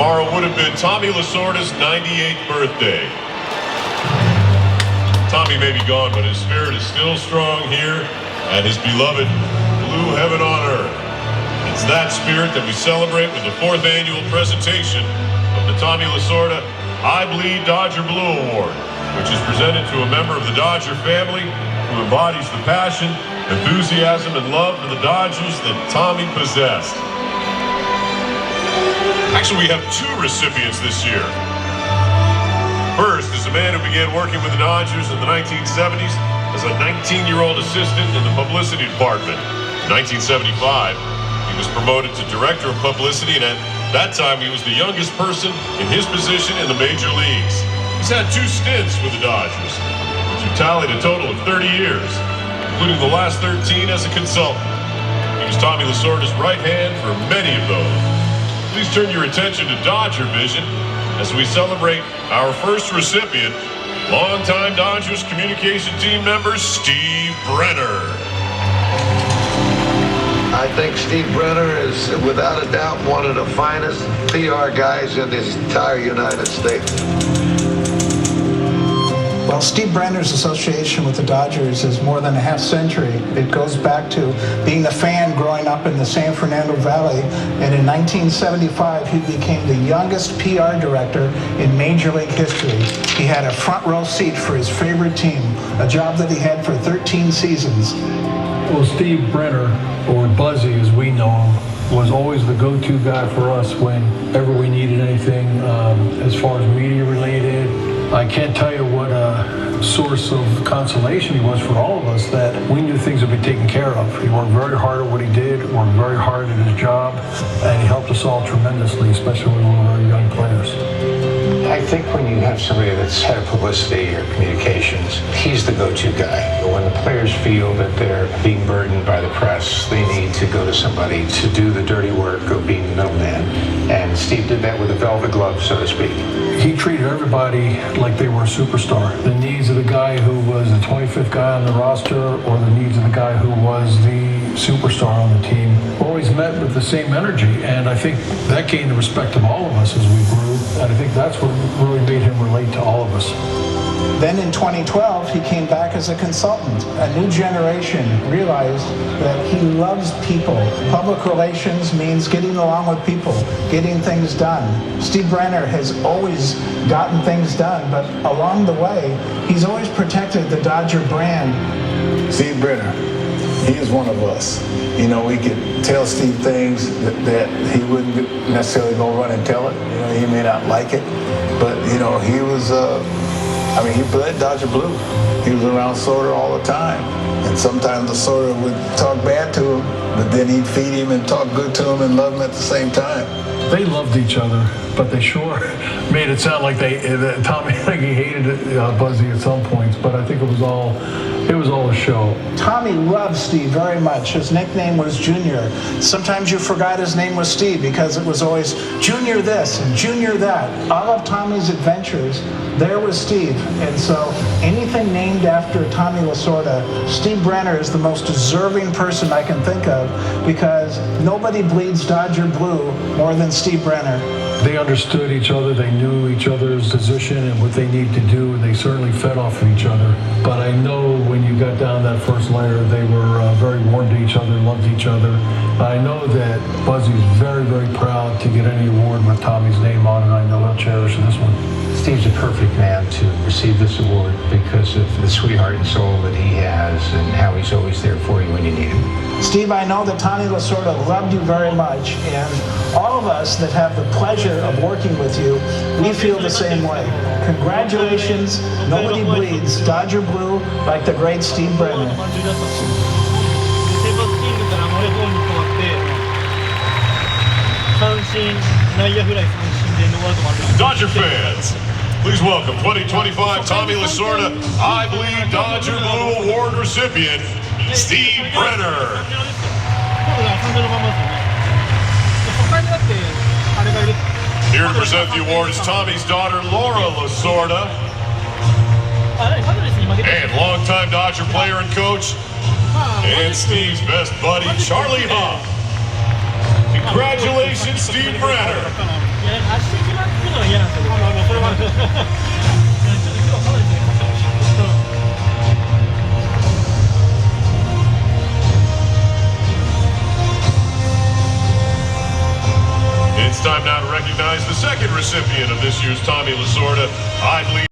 Tomorrow would have been Tommy Lasorda's 98th birthday. Tommy may be gone, but his spirit is still strong here at his beloved Blue Heaven on Earth. It's that spirit that we celebrate with the 4th annual presentation of the Tommy Lasorda I Bleed Dodger Blue Award, which is presented to a member of the Dodger family who embodies the passion, enthusiasm, and love for the Dodgers that Tommy possessed. Actually, we have 2 recipients this year. First is a man who began working with the Dodgers in the 1970s as a 19-year-old assistant in the publicity department. In 1975, he was promoted to director of publicity, and at that time, he was the youngest person in his position in the major leagues. He's had 2 stints with the Dodgers, which have tallied a total of 30 years, including the last 13 as a consultant. He was Tommy Lasorda's right hand for many of those. Please turn your attention to Dodger Vision as we celebrate our first recipient, longtime Dodgers communication team member Steve Brener. I think Steve Brener is, without a doubt, one of the finest PR guys in the entire United States. Well, Steve Brener's association with the Dodgers is more than a half century. It goes back to being a fan growing up in the San Fernando Valley, and in 1975 he became the youngest PR director in Major League history. He had a front row seat for his favorite team, a job that he had for 13 seasons. Well, Steve Brener, or Buzzy as we know him, was always the go-to guy for us whenever we needed anything as far as media related. I can't tell you what a source of consolation he was for all of us, that we knew things would be taken care of. He worked very hard at what he did, worked very hard at his job, and he helped us all tremendously, especially when we were very young players. I think when you have somebody that's head of publicity or communications, he's the go-to guy. When the players feel that they're being burdened by the press, they need to go to somebody to do the dirty work of being the middleman. And Steve did that with a velvet glove, so to speak. He treated everybody like they were a superstar. The needs of the guy who was the 25th guy on the roster or the needs of the guy who was the superstar on the team always met with the same energy. And I think that gained the respect of all of us as we grew. And I think that's what really made him relate to all of us. Then in 2012, he came back as a consultant. A new generation realized that he loves people. Public relations means getting along with people, getting things done. Steve Brener has always gotten things done, but along the way, he's always protected the Dodger brand. Steve Brener, he is one of us. You know, we could tell Steve things that he wouldn't necessarily go run and tell it. You know, he may not like it, but, you know, he was, he bled Dodger Blue. He was around Sorda all the time. And sometimes the Sorda would talk bad to him, but then he'd feed him and talk good to him and love him at the same time. They loved each other, but they sure made it sound like Tommy, like he hated Buzzy at some points, but I think it was all a show. Tommy loved Steve very much. His nickname was Junior. Sometimes you forgot his name was Steve because it was always Junior this and Junior that. All of Tommy's adventures, there was Steve. And so anything named after Tommy Lasorda, Steve Brener is the most deserving person I can think of, because nobody bleeds Dodger Blue more than Steve Brener. They understood each other, they knew each other's position and what they needed to do, and they certainly fed off of each other. But I know when you got down that first layer, they were very warm to each other, loved each other. I know that Buzzy's very, very proud to get any award with Tommy's name on it. I know he'll cherish this one. Steve's a perfect man to receive this award because of the sweetheart and soul that he has and how he's always there for you when you need him. Steve, I know that Tommy Lasorda loved you very much, and all of us that have the pleasure of working with you, we feel the same way. Congratulations, nobody bleeds Dodger Blue like the great Steve Brener. Dodger fans, please welcome 2025 Tommy Lasorda I Bleed Dodger Blue Award recipient, Steve Brener. Here to present the award is Tommy's daughter, Laura Lasorda, and longtime Dodger player and coach, and Steve's best buddy, Charlie Huff. Congratulations, Steve Brener. It's time now to recognize the second recipient of this year's Tommy Lasorda. I believe